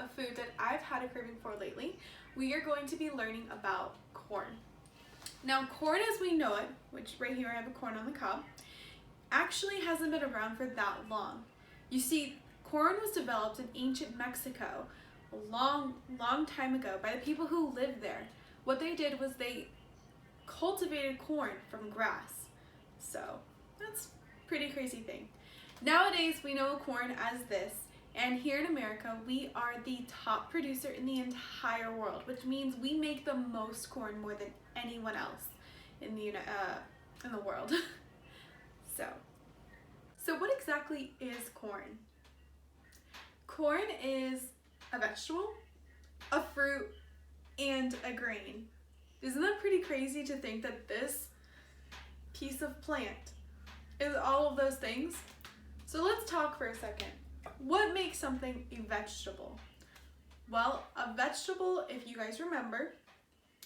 a food that I've had a craving for lately. We are going to be learning about corn. Now, corn as we know it, which right here I have a corn on the cob, actually hasn't been around for that long. You see, corn was developed in ancient Mexico a long time ago by the people who lived there. What they did was they cultivated corn from grass. So that's a pretty crazy thing. Nowadays we know corn as this, and here in America we are the top producer in the entire world, which means we make the most corn more than anyone else in the world. So what exactly is corn? Corn is a vegetable, a fruit, and a grain. Isn't that pretty crazy to think that this piece of plant is all of those things? So let's talk for a second. What makes something a vegetable? Well, a vegetable, if you guys remember,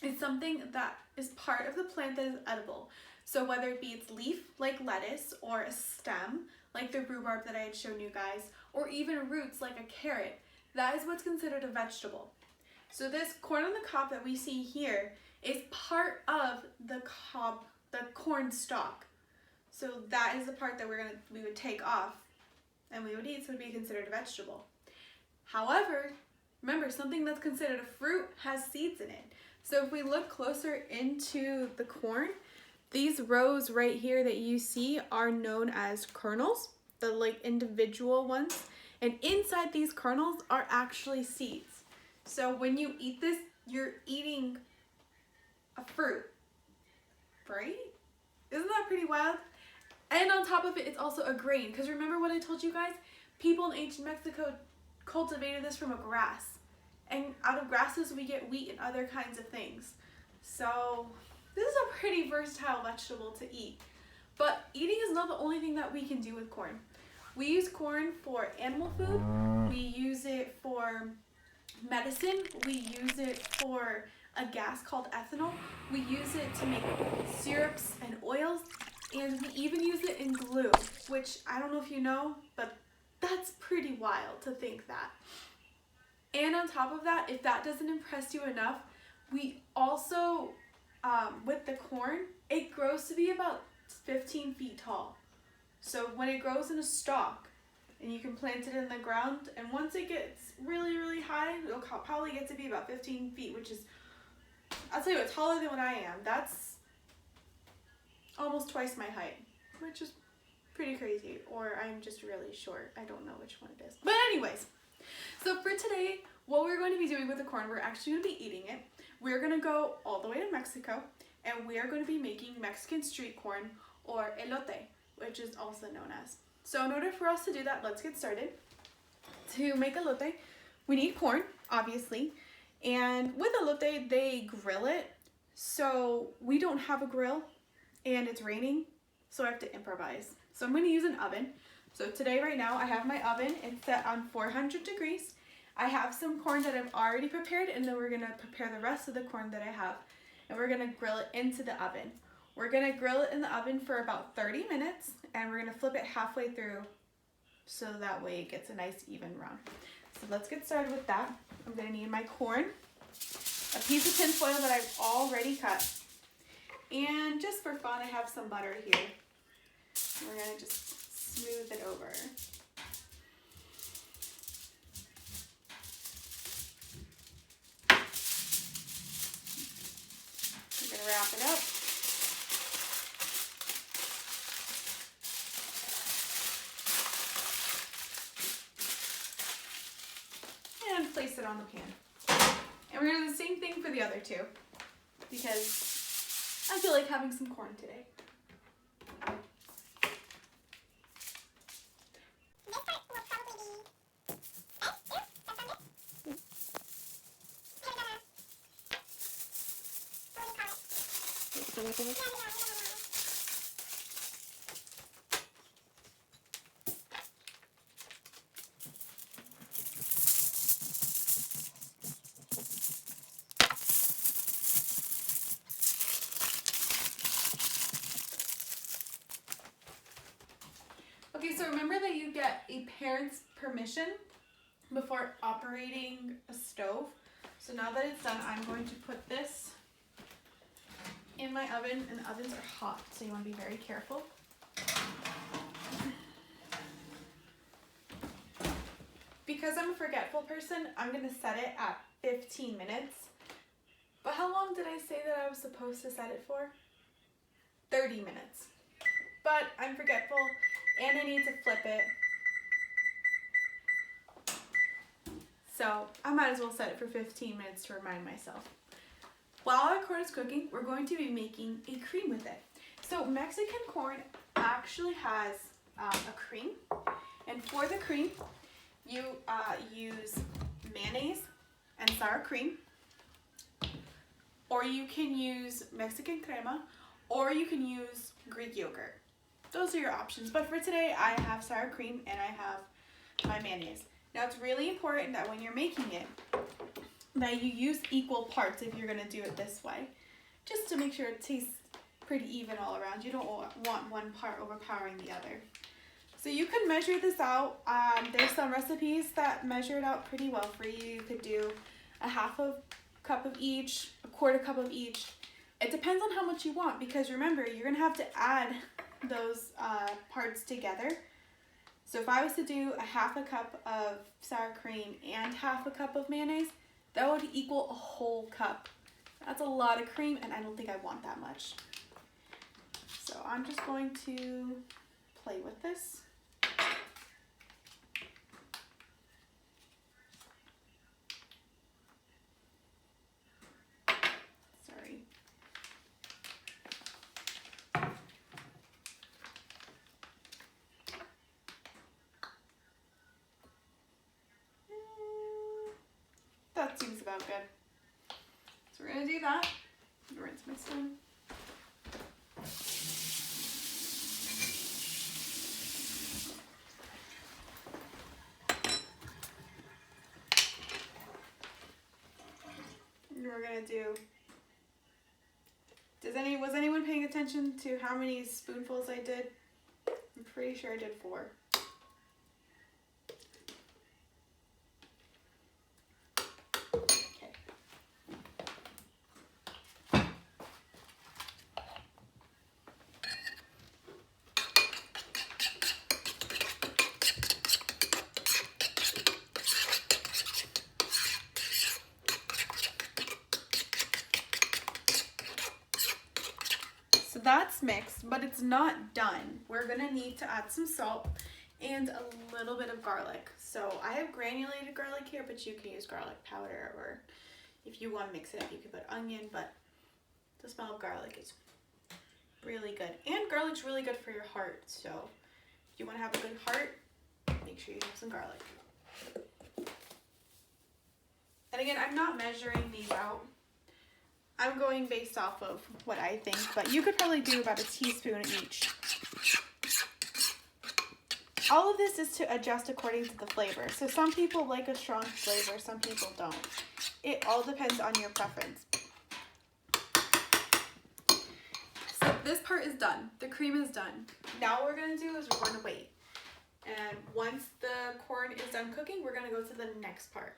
is something that is part of the plant that is edible. So whether it be its leaf, like lettuce, or a stem, like the rhubarb that I had shown you guys, or even roots like a carrot, that is what's considered a vegetable. So this corn on the cob that we see here is part of the cob, the corn stalk. So that is the part that we would take off and we would eat, so it would be considered a vegetable. However, remember, something that's considered a fruit has seeds in it. So if we look closer into the corn, these rows right here that you see are known as kernels, the like individual ones. And inside these kernels are actually seeds. So when you eat this, you're eating a fruit, right? Isn't that pretty wild? And on top of it, it's also a grain. Because remember what I told you guys? People in ancient Mexico cultivated this from a grass. And out of grasses, we get wheat and other kinds of things. So this is a pretty versatile vegetable to eat. But eating is not the only thing that we can do with corn. We use corn for animal food. We use it for medicine. We use it for a gas called ethanol. We use it to make syrups and oils. And we even use it in glue, which I don't know if you know, but that's pretty wild to think that. And on top of that, if that doesn't impress you enough, we also, with the corn, it grows to be about 15 feet tall. So when it grows in a stalk, and you can plant it in the ground, and once it gets really high, it'll probably get to be about 15 feet, which is, I'll tell you what, taller than what I am. That's almost twice my height, which is pretty crazy. Or I'm just really short. I don't know which one it is. But anyways, so for today, what we're going to be doing with the corn, we're actually going to be eating it. We're going to go all the way to Mexico, and we are going to be making Mexican street corn, or elote, which is also known as. So in order for us to do that, let's get started. To make elote, we need corn, obviously. And with elote, they grill it. So we don't have a grill, and it's raining, so I have to improvise. So I'm going to use an oven. So today, right now, I have my oven. It's set on 400 degrees. I have some corn that I've already prepared, and then we're going to prepare the rest of the corn that I have. And we're going to grill it into the oven. We're going to grill it in the oven for about 30 minutes, and we're going to flip it halfway through so that way it gets a nice even brown. So let's get started with that. I'm going to need my corn, a piece of tin foil that I've already cut, and just for fun, I have some butter here. We're going to just smooth it over. I'm going to wrap it up. And place it on the pan. And we're going to do the same thing for the other two, because I feel like having some corn today. Okay, so remember that you get a parent's permission before operating a stove. So now that it's done, I'm going to put this in my oven, and the ovens are hot, so you want to be very careful. Because I'm a forgetful person, I'm going to set it at 15 minutes. But how long did I say that I was supposed to set it for? 30 minutes. But I'm forgetful and I need to flip it. So I might as well set it for 15 minutes to remind myself. While our corn is cooking, we're going to be making a cream with it. So Mexican corn actually has a cream. And for the cream, you use mayonnaise and sour cream. Or you can use Mexican crema, or you can use Greek yogurt. Those are your options. But for today, I have sour cream and I have my mayonnaise. Now it's really important that when you're making it, that you use equal parts if you're gonna do it this way. Just to make sure it tastes pretty even all around. You don't want one part overpowering the other. So you could measure this out. There's some recipes that measure it out pretty well for you. You could do a half a cup of each, a quarter cup of each. It depends on how much you want, because remember, you're gonna have to add those parts together. So if I was to do a half a cup of sour cream and half a cup of mayonnaise, that would equal a whole cup. That's a lot of cream, and I don't think I want that much. So I'm just going to play with this. Sorry. That seems about good. So we're gonna do that. Rinse my spoon. And we're gonna do. Was anyone paying attention to how many spoonfuls I did? I'm pretty sure I did 4. So that's mixed, but it's not done. We're gonna need to add some salt and a little bit of garlic. So I have granulated garlic here, but you can use garlic powder, or if you want to mix it up, you can put onion, but the smell of garlic is really good. And garlic's really good for your heart, so if you want to have a good heart, make sure you have some garlic. And again, I'm not measuring these out. I'm going based off of what I think, but you could probably do about a teaspoon each. All of this is to adjust according to the flavor. So some people like a strong flavor, some people don't. It all depends on your preference. So this part is done. The cream is done. Now what we're gonna do is we're gonna wait. And once the corn is done cooking, we're gonna go to the next part.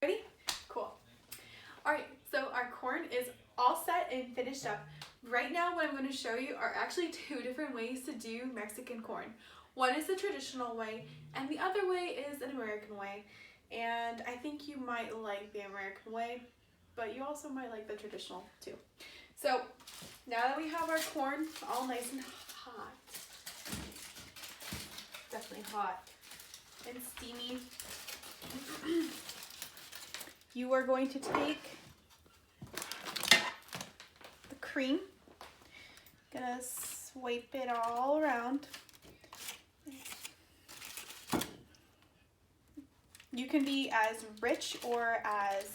Ready? Cool. Alright, so our corn is all set and finished up. Right now what I'm going to show you are actually 2 different ways to do Mexican corn. One is the traditional way, and the other way is an American way. And I think you might like the American way, but you also might like the traditional too. So now that we have our corn all nice and hot, definitely hot and steamy, you are going to take the cream, gonna swipe it all around. You can be as rich or as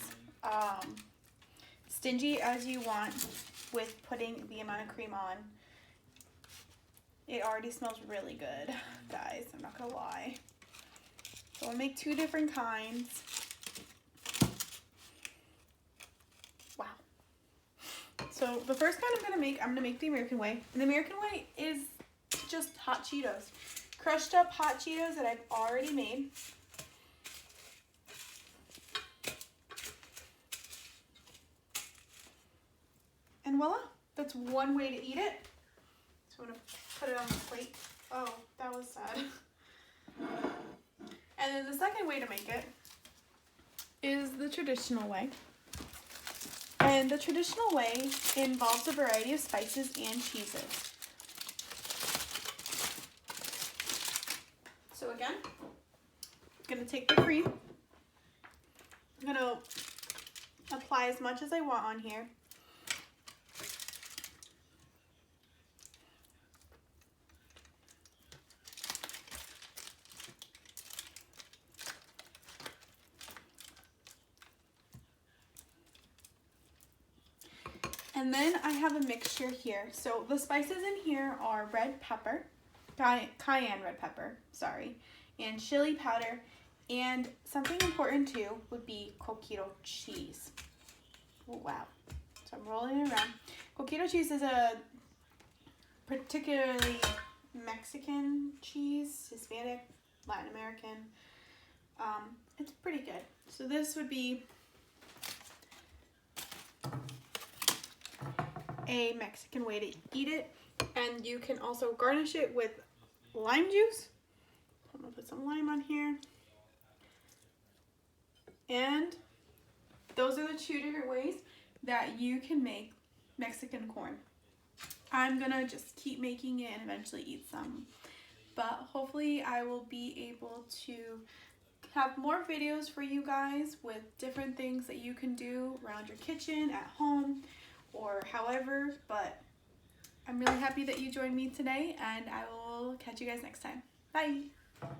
stingy as you want with putting the amount of cream on. It already smells really good, guys. I'm not gonna lie. So I'll make 2 different kinds. Wow. So the first kind I'm gonna make the American way. And the American way is just hot Cheetos. Crushed up hot Cheetos that I've already made. And voila, that's one way to eat it. So I'm gonna put it on the plate. Oh, that was sad. And then the second way to make it is the traditional way. And the traditional way involves a variety of spices and cheeses. So again, I'm gonna take the cream. I'm gonna apply as much as I want on here. And then I have a mixture here. So the spices in here are red pepper, cayenne red pepper, sorry, and chili powder, and something important too would be coquito cheese. Oh, wow. So I'm rolling it around. Coquito cheese is a particularly Mexican cheese, Hispanic, Latin American. It's pretty good. So this would be a Mexican way to eat it, and you can also garnish it with lime juice. I'm gonna put some lime on here, and those are the 2 different ways that you can make Mexican corn. I'm gonna just keep making it and eventually eat some, but hopefully I will be able to have more videos for you guys with different things that you can do around your kitchen, at home, or however. But I'm really happy that you joined me today, and I will catch you guys next time. Bye!